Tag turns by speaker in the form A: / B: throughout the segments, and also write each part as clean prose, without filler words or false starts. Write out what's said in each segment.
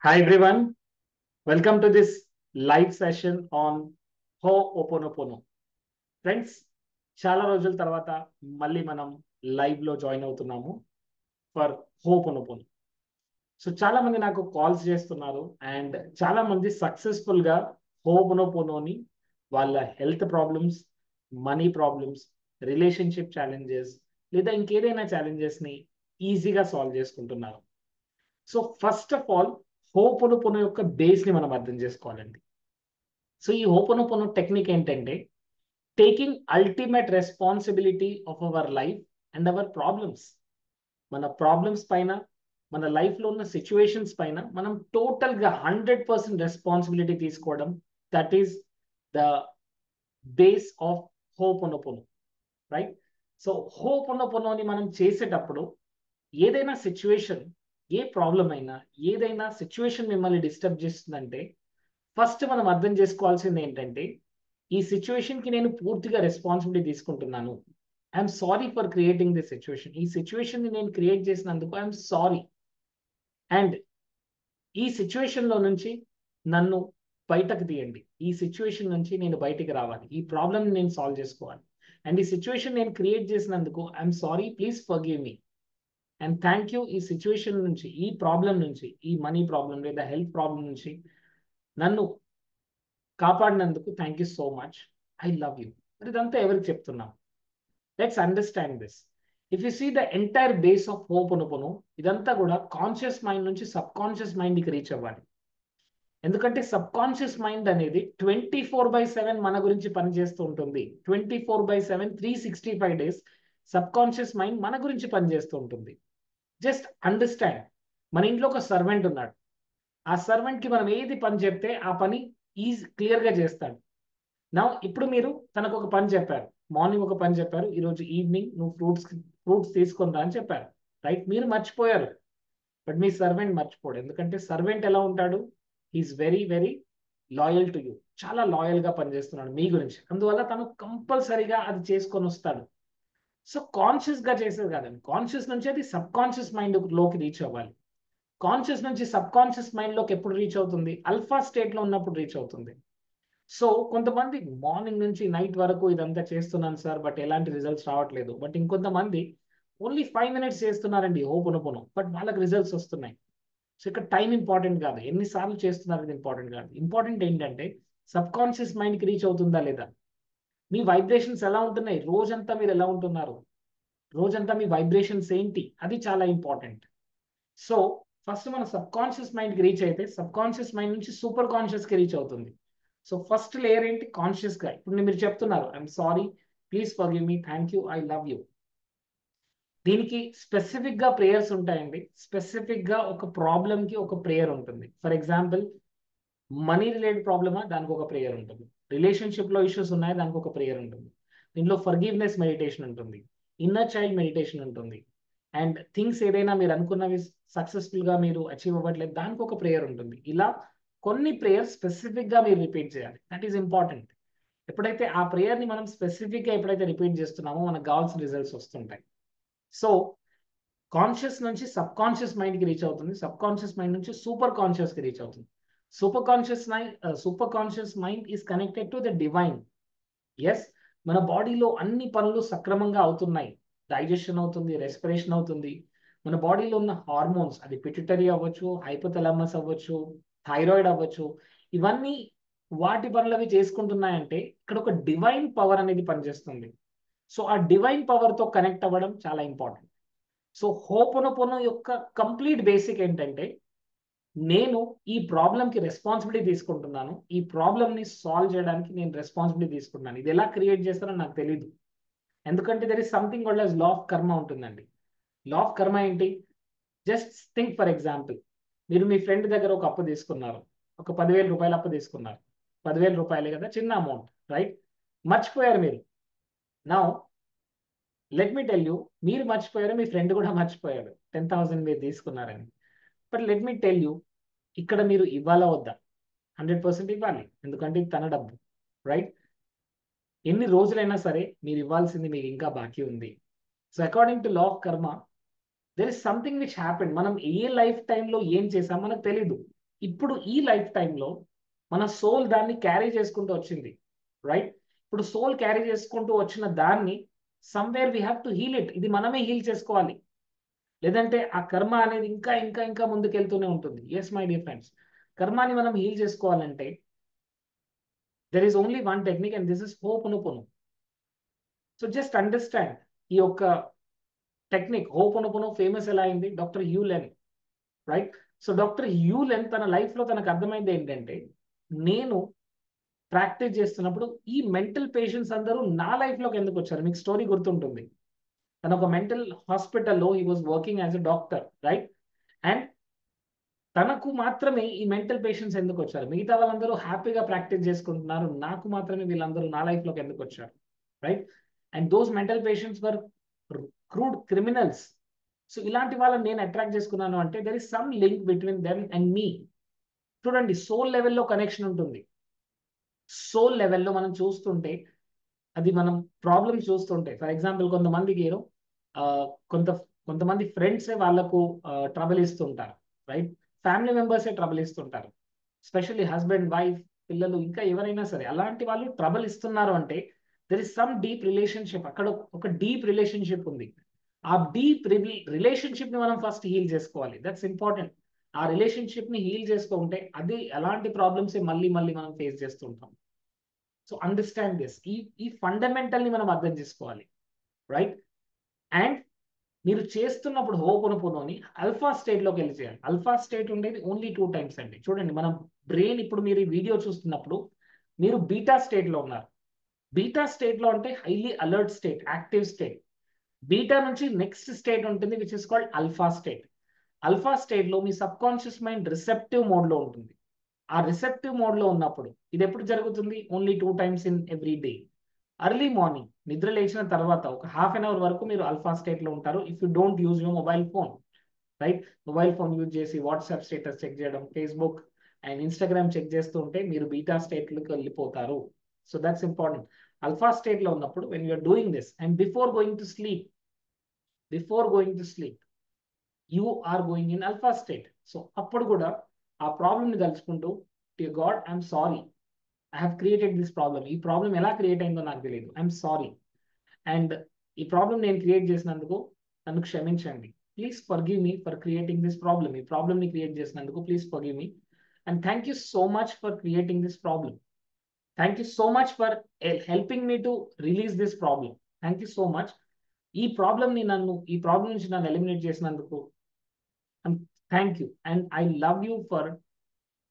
A: Hi everyone, welcome to this live session on Ho'oponopono. Friends, చాలా రోజుల తర్వాత మళ్ళీ మనం లైవ్ లో జాయిన్ అవుతున్నాము ఫర్ హోపోనోపోనో. సో చాలా మంది నాకు కాల్స్ చేస్తున్నారు అండ్ చాలా మంది సక్సెస్ఫుల్ గా హోపోనోపోనోని వాళ్ళ health problems, money problems, relationship challenges లేదా ఇంకేదైనా ఛాలెంజెస్ ని ఈజీగా సాల్వ్ చేసుకుంటున్నారు. So first of all ho'oponopono యొక్క బేస్ ని మనం అర్థం చేసుకోవాలండి. సో ఈ హోపోనోపోనో టెక్నిక్ ఏంటంటే taking ultimate responsibility of our life and our problems. మన ప్రాబ్లమ్స్ పైన, మన లైఫ్ లో ఉన్న సిచ్యువేషన్స్ పైన మనం టోటల్ గా 100% రెస్పాన్సిబిలిటీ తీసుకోవడం. That is the base of ho'oponopono, right? So హోపోనోపోనోని మనం చేసేటప్పుడు ఏదైనా సిచ్యువేషన్, ఏ ప్రాబ్లం అయినా, ఏదైనా సిచ్యువేషన్ మిమ్మల్ని డిస్టర్బ్ చేస్తుందంటే ఫస్ట్ మనం అర్థం చేసుకోవాల్సింది ఏంటంటే ఈ సిచ్యువేషన్ కి నేను పూర్తిగా రెస్పాన్సిబిలిటీ తీసుకుంటున్నాను. I'm sorry for creating this situation. ఈ సిచ్యువేషన్ ని నేను క్రియేట్ చేసినందుకు ఐఎమ్ సారీ. అండ్ ఈ సిచ్యువేషన్ లో నుంచి నన్ను బయటకు తీయండి. ఈ సిచ్యువేషన్ నుంచి నేను బయటికి రావాలి. ఈ ప్రాబ్లమ్ నేను సాల్వ్ చేసుకోవాలి. అండ్ ఈ సిచ్యువేషన్ నేను క్రియేట్ చేసినందుకు I'm sorry, please forgive me. And thank you. ఈ సిచ్యువేషన్ నుంచి, ఈ ప్రాబ్లం నుంచి, ఈ మనీ ప్రాబ్లం లేదా హెల్త్ ప్రాబ్లం నుంచి నన్ను కాపాడినందుకు thank you so much. I love you. మరి ఇదంతా ఎవరికి చెప్తున్నాం? Let's understand this. If you see the entire base of ho'oponopono, ఇదంతా కూడా కాన్షియస్ మైండ్ నుంచి సబ్ కాన్షియస్ మైండ్కి రీచ్ అవ్వాలి. ఎందుకంటే సబ్ కాన్షియస్ మైండ్ అనేది 24/7 మన గురించి పనిచేస్తూ ఉంటుంది. 24/7 365 days సబ్ కాన్షియస్ మైండ్ మన గురించి పనిచేస్తూ ఉంటుంది. Just understand. మన ఇంట్లో ఒక సర్వెంట్ ఉన్నాడు. ఆ సర్వెంట్ కి మనం ఏది పని చెప్తే ఆ పని క్లియర్ గా చేస్తాడు. నా ఇప్పుడు మీరు తనకు ఒక పని చెప్పారు. మార్నింగ్ ఒక పని చెప్పారు, ఈరోజు ఈవినింగ్ నువ్వు ఫ్రూట్స్ తీసుకొని రా అని చెప్పారు, రైట్? మీరు మర్చిపోయారు, బట్ మీ సర్వెంట్ మర్చిపోడు. ఎందుకంటే సర్వెంట్ ఎలా ఉంటాడు? He is very very loyal to you. చాలా లాయల్ గా పనిచేస్తున్నాడు మీ గురించి. అందువల్ల తను కంపల్సరీగా అది చేసుకొని వస్తాడు. సో కాన్షియస్ గా చేసేది కాదండి. కాన్షియస్ నుంచి అది సబ్ కాన్షియస్ మైండ్ లోకి రీచ్ అవ్వాలి. కాన్షియస్ నుంచి సబ్ కాన్షియస్ మైండ్ లోకి ఎప్పుడు రీచ్ అవుతుంది? అల్ఫా స్టేట్ లో ఉన్నప్పుడు రీచ్ అవుతుంది. సో కొంతమంది మార్నింగ్ నుంచి నైట్ వరకు ఇదంతా చేస్తున్నాను సార్, బట్ ఎలాంటి రిజల్ట్స్ రావట్లేదు. బట్ ఇంకొంతమంది ఓన్లీ 5 minutes చేస్తున్నారండి హోపోనోపోనో, బట్ వాళ్ళకి రిజల్ట్స్ వస్తున్నాయి. సో ఇక్కడ టైం ఇంపార్టెంట్ కాదు, ఎన్నిసార్లు చేస్తున్నారు ఇది ఇంపార్టెంట్ కాదు. ఇంపార్టెంట్ ఏంటంటే సబ్ కాన్షియస్ మైండ్కి రీచ్ అవుతుందా లేదా, మీ వైబ్రేషన్స్ ఎలా ఉంటున్నాయి, రోజంతా మీరు ఎలా ఉంటున్నారు, రోజంతా మీ వైబ్రేషన్స్ ఏంటి, అది చాలా ఇంపార్టెంట్. సో ఫస్ట్ మన సబ్ కాన్షియస్ మైండ్కి రీచ్ అయితే సబ్ కాన్షియస్ మైండ్ నుంచి సూపర్ కాన్షియస్కి రీచ్ అవుతుంది. సో ఫస్ట్ లేయర్ ఏంటి? కాన్షియస్ గా. ఇప్పుడు మీరు చెప్తున్నారు, I'm sorry, please forgive me, thank you, I love you. దీనికి స్పెసిఫిక్ గా ప్రేయర్స్ ఉంటాయండి. స్పెసిఫిక్ గా ఒక ప్రాబ్లమ్ కి ఒక ప్రేయర్ ఉంటుంది. ఫర్ ఎగ్జాంపుల్, మనీ రిలేటెడ్ ప్రాబ్లమా, దానికి ఒక ప్రేయర్ ఉంటుంది. రిలేషన్షిప్ లో ఇష్యూస్ ఉన్నాయి, దానికి ఒక ప్రేయర్ ఉంటుంది. దీంట్లో ఫర్గివ్నెస్ మెడిటేషన్ ఉంటుంది, ఇన్నర్ చైల్డ్ మెడిటేషన్ ఉంటుంది. అండ్ థింగ్స్ ఏదైనా మీరు అనుకున్నవి సక్సెస్ఫుల్ గా మీరు అచీవ్ అవ్వట్లేదు, దానికి ఒక ప్రేయర్ ఉంటుంది. ఇలా కొన్ని ప్రేయర్స్ స్పెసిఫిక్ గా మీరు రిపీట్ చేయాలి. That is important. ఎప్పుడైతే ఆ ప్రేయర్ ని మనం స్పెసిఫిక్ గా ఎప్పుడైతే రిపీట్ చేస్తున్నామో మనకు కావాల్సిన రిజల్ట్స్ వస్తుంటాయి. సో కాన్షియస్ నుంచి సబ్ కాన్షియస్ మైండ్ కి రీచ్ అవుతుంది, సబ్ కాన్షియస్ మైండ్ నుంచి సూపర్ కాన్షియస్ కి రీచ్ అవుతుంది. Superconscious mind is connected to the divine. Yes, మన బాడీలో అన్ని పనులు సక్రమంగా అవుతున్నాయి. డైజెషన్ అవుతుంది, రెస్పిరేషన్ అవుతుంది. మన బాడీలో ఉన్న హార్మోన్స్, అది పిట్యూటరీ అవ్వచ్చు, హైపోథాలమస్ అవ్వచ్చు, థైరాయిడ్ అవ్వచ్చు, ఇవన్నీ వాటి పనులు అవి చేసుకుంటున్నాయంటే ఇక్కడ ఒక డివైన్ పవర్ అనేది పనిచేస్తుంది. సో ఆ డివైన్ పవర్ తో కనెక్ట్ అవ్వడం చాలా ఇంపార్టెంట్. సో హోపోనోపోనో యొక్క కంప్లీట్ బేసిక్ ఏంటంటే నేను ఈ ప్రాబ్లంకి రెస్పాన్సిబిలిటీ తీసుకుంటున్నాను, ఈ ప్రాబ్లమ్ని సాల్వ్ చేయడానికి నేను రెస్పాన్సిబిలిటీ తీసుకుంటున్నాను. ఇది ఎలా క్రియేట్ చేస్తారో నాకు తెలియదు. ఎందుకంటే there is something called as law of karma ఉంటుందండి. లా ఆఫ్ కర్మ ఏంటి? Just think. ఫర్ ఎగ్జాంపుల్, మీరు మీ ఫ్రెండ్ దగ్గర ఒక అప్పు తీసుకున్నారు, ఒక 10,000 రూపాయలు అప్పు తీసుకున్నారు. 10,000 రూపాయలే కదా, చిన్న అమౌంట్, రైట్? మర్చిపోయారు మీరు. నా లెట్ మీ టెల్ యూ, మీరు మర్చిపోయారు, మీ ఫ్రెండ్ కూడా మర్చిపోయాడు 10,000 మీరు తీసుకున్నారని. But let me tell you, ఇక్కడ మీరు ఇవ్వాలా వద్దా? 100% ఇవ్వాలి, ఎందుకంటే ఇది తన డబ్బు, రైట్? ఎన్ని రోజులైనా సరే మీరు ఇవ్వాల్సింది మీకు ఇంకా బాకీ ఉంది. So according to law of karma, there is something which happened. మనం ఏ లైఫ్ టైంలో ఏం చేసాం మనకు తెలీదు. ఇప్పుడు ఈ లైఫ్ టైంలో మన సోల్ దాన్ని క్యారీ చేసుకుంటూ వచ్చింది, రైట్? ఇప్పుడు సోల్ క్యారీ చేసుకుంటూ వచ్చిన దాన్ని somewhere we have to heal it. ఇది మనమే హీల్ చేసుకోవాలి, లేదంటే ఆ కర్మ అనేది ఇంకా ఇంకా ఇంకా ముందుకెళ్తూనే ఉంటుంది. ఎస్ మై డియర్ ఫ్రెండ్స్, కర్మాని మనం హీల్ చేసుకోవాలంటే there is only one technique and this is ho'oponopono. So just understand ఈ యొక్క టెక్నిక్. హోపోనోపోనో ఫేమస్ ఎలా అయింది? Doctor Hew Len, right? So doctor Hew Len తన లైఫ్ లో తనకు అర్థమైంది ఏంటంటే, నేను ప్రాక్టీస్ చేస్తున్నప్పుడు ఈ మెంటల్ పేషెంట్స్ అందరూ నా లైఫ్ లోకి ఎందుకు వచ్చారు? మీకు స్టోరీ గుర్తుంటుంది, తన ఒక మెంటల్ హాస్పిటల్లో he was working as a doctor, right? And తనకు మాత్రమే ఈ మెంటల్ పేషెంట్స్ ఎందుకు వచ్చారు? మిగతా వాళ్ళందరూ హ్యాపీగా ప్రాక్టీస్ చేసుకుంటున్నారు, నాకు మాత్రమే వీళ్ళందరూ నా లైఫ్ లోకి ఎందుకు వచ్చారు, right? And those mental patients were crude criminals. So ఇలాంటి వాళ్ళని నేను అట్రాక్ట్ చేసుకున్నాను అంటే there is some link between them and me. చూడండి, సోల్ లెవెల్లో కనెక్షన్ ఉంటుంది. సోల్ లెవెల్లో మనం చూస్తుంటే, అది మనం ప్రాబ్లమ్స్ చూస్తుంటే, ఫర్ ఎగ్జాంపుల్ కొంతమందికి ఆ, కొంత కొంతమంది ఫ్రెండ్సే వాళ్ళకు ట్రబుల్ ఇస్తుంటారు, రైట్? ఫ్యామిలీ మెంబర్సే ట్రబుల్ ఇస్తుంటారు, ఎస్పెషల్లీ హస్బెండ్, వైఫ్, పిల్లలు, ఇంకా ఎవరైనా సరే అలాంటి వాళ్ళు ట్రబుల్ ఇస్తున్నారు అంటే there is some deep relationship. అక్కడ ఒక డీప్ రిలేషన్షిప్ ఉంది. ఆ డీప్ రిలేషన్షిప్ ని మనం ఫస్ట్ హీల్ చేసుకోవాలి. That's important. ఆ రిలేషన్షిప్ ని హీల్ చేసుకుంటే అది ఎలాంటి ప్రాబ్లమ్స్ మళ్ళీ మళ్ళీ మనం ఫేస్ చేస్తుంటాం. So understand this. ఈ ఫండమెంటల్ ని మనం అర్థం చేసుకోవాలి, రైట్? అండ్ మీరు చేస్తున్నప్పుడు హోపోనోపోనోని అల్ఫా స్టేట్ లోకి వెళ్ళి చేయాలి. అల్ఫా స్టేట్ ఉండేది ఓన్లీ 2 టైమ్స్ అండి. చూడండి, మనం బ్రెయిన్, ఇప్పుడు మీరు ఈ వీడియో చూస్తున్నప్పుడు మీరు బీటా స్టేట్ లో ఉన్నారు. బీటా స్టేట్ లో అంటే highly alert state, active state. Beta నుంచి నెక్స్ట్ స్టేట్ ఉంటుంది which is called alpha state. Alpha state లో మీ subconscious mind receptive mode లో ఉంటుంది. ఆ రిసెప్టివ్ మోడ్ లో ఉన్నప్పుడు ఇది ఎప్పుడు జరుగుతుంది? Only 2 times in every day. Early morning నిద్ర లేచిన తర్వాత ఒక హాఫ్ అన్ అవర్ వరకు మీరు అల్ఫా స్టేట్ లో ఉంటారు. If you don't use your mobile phone, right? Mobile phone use చేసి వాట్సాప్ స్టేటస్ చెక్ చేయడం, ఫేస్బుక్ అండ్ ఇన్స్టాగ్రామ్ చెక్ చేస్తూ ఉంటే మీరు బీటా స్టేట్ లోకి వెళ్ళిపోతారు. So that's important. Alpha state లో ఉన్నప్పుడు when you're doing this and before going to sleep you are going in alpha state. So అప్పుడు కూడా ఆ ప్రాబ్లమ్ ని తలుచుకుంటూ, dear God, I'm sorry, I have created this problem. ఈ problem ఎలా create అయిందో నాకు తెలియదు, ఐఎమ్ సారీ. అండ్ ఈ ప్రాబ్లం నేను క్రియేట్ చేసినందుకు నన్ను క్షమించండి. Please forgive me for creating this problem. ఈ ప్రాబ్లమ్ ని క్రియేట్ చేసినందుకు please forgive me. And thank you so much for creating this problem. Thank you so much for helping me to release this problem. Thank you so much. ఈ problem నుంచి నన్ను eliminate చేసినందుకు thank you. And I love you for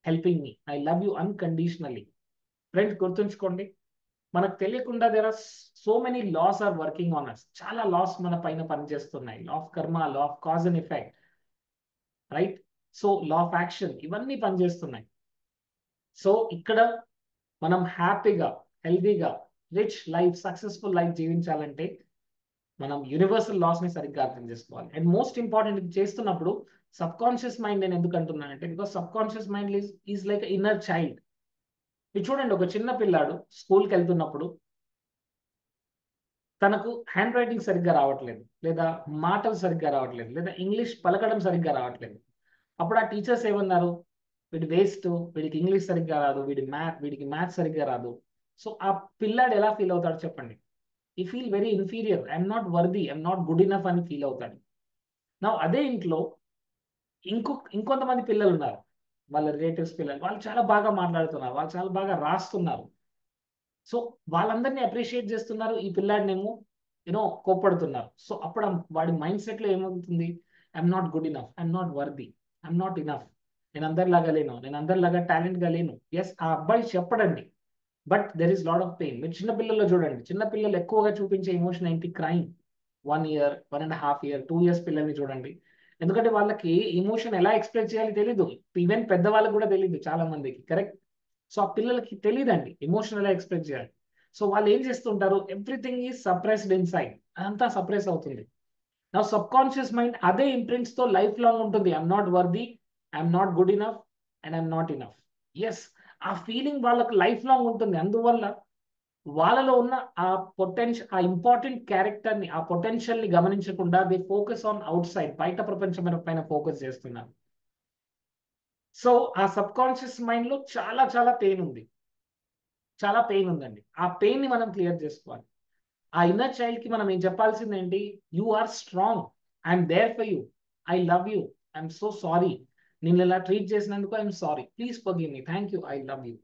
A: helping me. I love you unconditionally. Friends, గుర్తుంచుకోండి, మనకు తెలియకుండా there are so many laws are working on us. చాలా laws మన పైన పనిచేస్తున్నాయి. Law of karma, law of cause and effect, right? So law of action, ఇవన్నీ పనిచేస్తున్నాయి. So ఇక్కడ మనం హ్యాపీగా, హెల్దీగా, రిచ్ లైఫ్, సక్సెస్ఫుల్ లైఫ్ జీవించాలంటే మనం యూనివర్సల్ లాస్ ని సరిగ్గా అర్థం చేసుకోవాలి. అండ్ మోస్ట్ ఇంపార్టెంట్, ఇది చేస్తున్నప్పుడు సబ్ కాన్షియస్ మైండ్ నేను ఎందుకు అంటున్నానంటే, because sub conscious mind is like inner child. ఇది చూడండి, ఒక చిన్న పిల్లాడు స్కూల్కి వెళ్తున్నప్పుడు తనకు హ్యాండ్ రైటింగ్ సరిగ్గా రావట్లేదు, లేదా మాటలు సరిగ్గా రావట్లేదు, లేదా ఇంగ్లీష్ పలకడం సరిగ్గా రావట్లేదు. అప్పుడు ఆ టీచర్స్ ఏమన్నారు? వీడి వేస్ట్, వీడికి ఇంగ్లీష్ సరిగ్గా రాదు, వీడికి మ్యాథ్స్ సరిగ్గా రాదు. సో ఆ పిల్లాడు ఎలా ఫీల్ అవుతాడు చెప్పండి? ఈ feel very inferior, I'm not worthy, I'm not good enough అని ఫీల్ అవుతాడు. నా అదే ఇంట్లో ఇంకొంతమంది పిల్లలు ఉన్నారు, వాళ్ళ రిలేటివ్స్ పిల్లలు, వాళ్ళు చాలా బాగా మాట్లాడుతున్నారు, వాళ్ళు చాలా బాగా రాస్తున్నారు. సో వాళ్ళందరినీ అప్రిషియేట్ చేస్తున్నారు, ఈ పిల్లాడినేమో కోప్పడుతున్నారు. సో అప్పుడు వాడి మైండ్ సెట్ లో ఏమవుతుంది? I'm not good enough, I'm not worthy, I'm not enough, నేను అందరిలాగా లేను, నేను అందరిలాగా టాలెంట్ గా లేను. ఎస్, ఆ అబ్బాయి చెప్పడండి, but there is lot of pain. మీరు చిన్న పిల్లల్లో చూడండి, చిన్న పిల్లలు ఎక్కువగా చూపించే ఎమోషన్ ఏంటి? క్రైమ్. 1 year, 1.5 year, 2 years పిల్లల్ని చూడండి. ఎందుకంటే వాళ్ళకి ఎమోషన్ ఎలా ఎక్స్ప్రెస్ చేయాలి తెలీదు. ఈవెన్ పెద్దవాళ్ళకి కూడా తెలియదు చాలా మందికి, కరెక్ట్? సో ఆ పిల్లలకి తెలియదండి ఎమోషన్ ఎలా ఎక్స్ప్రెస్ చేయాలి. సో వాళ్ళు ఏం చేస్తుంటారు? Everything is suppressed inside, అదంతా సప్రెస్ అవుతుంది. నా సబ్ కాన్షియస్ మైండ్ అదే ఇంప్రింట్స్ తో లైఫ్ లాంగ్ ఉంటుంది. I'm not worthy, I'm not good enough, and I'm not enough. Yes, ఆ ఫీలింగ్ వాళ్ళకి లైఫ్ లాంగ్ ఉంటుంది. అందువల్ల వాళ్ళలో ఉన్న ఆ ఇంపార్టెంట్ క్యారెక్టర్ ని, ఆ పొటెన్షియల్ ని గమనించకుండా they focus on outside, బయట ప్రపంచం పైన ఫోకస్ చేస్తున్నారు. సో ఆ సబ్ కాన్షియస్ మైండ్ లో చాలా చాలా పెయిన్ ఉంది, చాలా పెయిన్ ఉందండి. ఆ పెయిన్ ని మనం క్లియర్ చేసుకోవాలి. ఆ ఇన్నర్ చైల్డ్ కి మనం ఏం చెప్పాల్సింది ఏంటి? You are strong, I'm there for you, I love you, I'm so sorry, నేను ఇలా ట్రీట్ చేసినందుకు I'm sorry, please forgive me, thank you, I love you.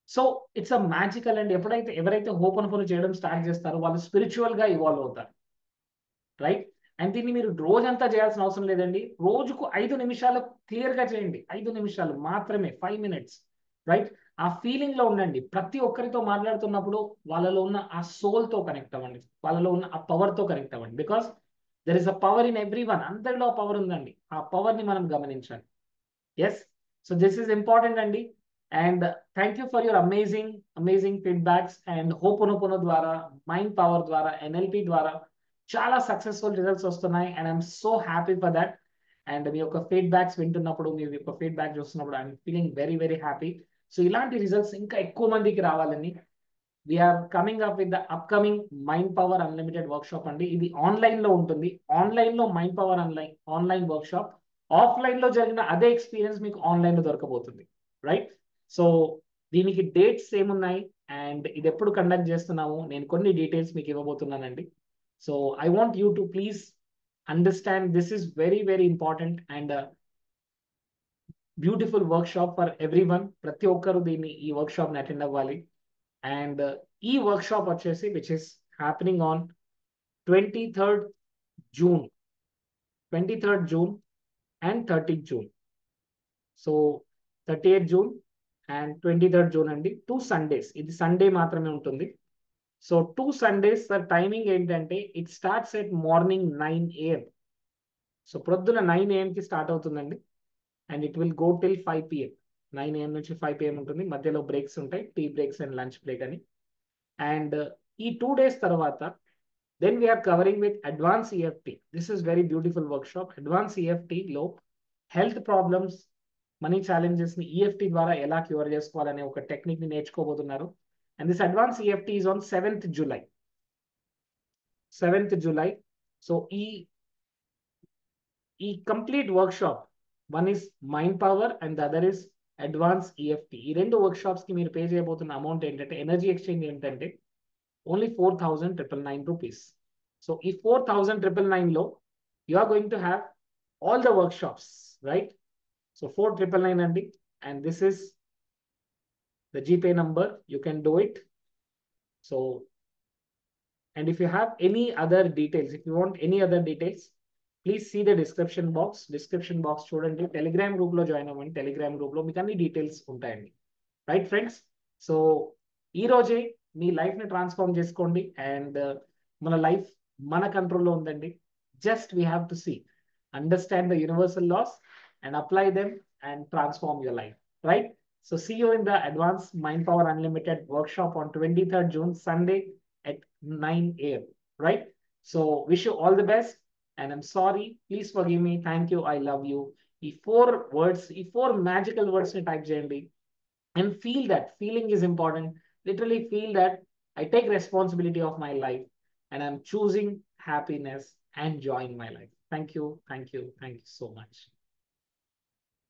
A: So it's a magical and ఎప్పుడైతే ఎవరైతే హోపన్ చేయడం స్టార్ట్ చేస్తారో వాళ్ళు స్పిరిచువల్ గా evolve అవుతారు, రైట్? అండ్ దీన్ని మీరు రోజంతా చేయాల్సిన అవసరం లేదండి. రోజుకు 5 నిమిషాలు క్లియర్ గా చేయండి, 5 నిమిషాలు మాత్రమే, 5 minutes, రైట్? ఆ ఫీలింగ్ లో ఉండండి. ప్రతి ఒక్కరితో మాట్లాడుతున్నప్పుడు వాళ్ళలో ఉన్న ఆ సోల్ తో కనెక్ట్ అవ్వండి, వాళ్ళలో ఉన్న ఆ పవర్ తో కనెక్ట్ అవ్వండి. Because there is a power in every one, అందరిలో పవర్ ఉందండి. ఆ పవర్ ని మనం గమనించాలి. Yes, so this is important అండి. And thank you for your amazing amazing feedbacks. And ho'oponopono ద్వారా, మైండ్ పవర్ ద్వారా, ఎన్ఎల్పి ద్వారా చాలా సక్సెస్ఫుల్ రిజల్ట్స్ వస్తున్నాయి. And I'm so happy for that. And మీ యొక్క ఫీడ్బ్యాక్స్ వింటున్నప్పుడు, మీ యొక్క ఫీడ్బ్యాక్ చూస్తున్నప్పుడు I'm feeling very very happy. So ఇలాంటి రిజల్ట్స్ ఇంకా ఎక్కువ మందికి రావాలని we're coming up with the upcoming mind power unlimited workshop అండి. ఇది ఆన్లైన్ లో ఉంటుంది. ఆన్లైన్ లో mind power online workshop. Offline లో జరిగిన అదే ఎక్స్పీరియన్స్ మీకు ఆన్లైన్ లో దొరకబోతుంది, రైట్? సో దీనికి డేట్స్ ఏమున్నాయి అండ్ ఇది ఎప్పుడు కండక్ట్ చేస్తున్నాము, నేను కొన్ని డీటెయిల్స్ మీకు ఇవ్వబోతున్నానండి. So I want you to please understand this is very very important and beautiful workshop for every one. ప్రతి ఒక్కరు ఈ వర్క్ షాప్ ని అటెండ్ అవ్వాలి. అండ్ ఈ వర్క్ షాప్ వచ్చేసి which is happening on 23rd June, 23rd June and 30th June. So 30th June and 23rd June అండి, 2 Sundays. ఇది Sunday మాత్రమే ఉంటుంది. సో 2 Sundays సార్, టైమింగ్ ఏంటంటే it starts at morning 9 AM. So ప్రొద్దున 9 AM కి start అవుతుందండి. And it will go till 5 PM. 9 AM నుంచి 5 PM ఉంటుంది. మధ్యలో బ్రేక్స్ ఉంటాయి, tea breaks and lunch break అని. అండ్ ఈ 2 days తర్వాత then we are covering with advanced EFT. This is very beautiful workshop. Advanced EFT లో health problems, money challenges ని EFT ద్వారా ఎలా క్యూర్ చేసుకోవాలనే ఒక టెక్నిక్ ని నేర్చుకోబోతున్నారు. And this advance EFT is on 7th July. 7th July. So ఈ complete workshop, one is mind power and the other is advance EFT. ఈ రెండు వర్క్ షాప్స్ కి మీరు పే చేయబోతున్న అమౌంట్ ఏంటంటే, ఎనర్జీ ఎక్స్చేంజ్ ఏంటంటే ఓన్లీ 4,999 rupees. So ఈ 4,999 లో you are going to have all the workshops, right? So 4,999 అండి. And this is the GPay number, you can do it. So, and if you have any other details, if you want any other details, please see the description box చూడండి. Telegram group లో join అవ్వండి. Telegram group లో మీకు అన్ని details ఉంటాయండి, right friends? So ఈ రోజే మీ లైఫ్ ని ట్రాన్స్ఫార్మ్ చేసుకోండి. అండ్ మన లైఫ్ మన కంట్రోల్లో ఉందండి. Just we have to see, understand the universal laws and apply them and transform your life, right? So see you in the advance mind power unlimited workshop on 23rd June, Sunday at 9 AM, right? So wish you all the best. And I'm sorry, please forgive me, thank you, I love you. ఈ 4 words, ఈ 4 magical words ని type చేయండి. And feel that feeling is important. Literally feel that I take responsibility of my life and I'm choosing happiness and joy in my life. Thank you, thank you, thank you so much.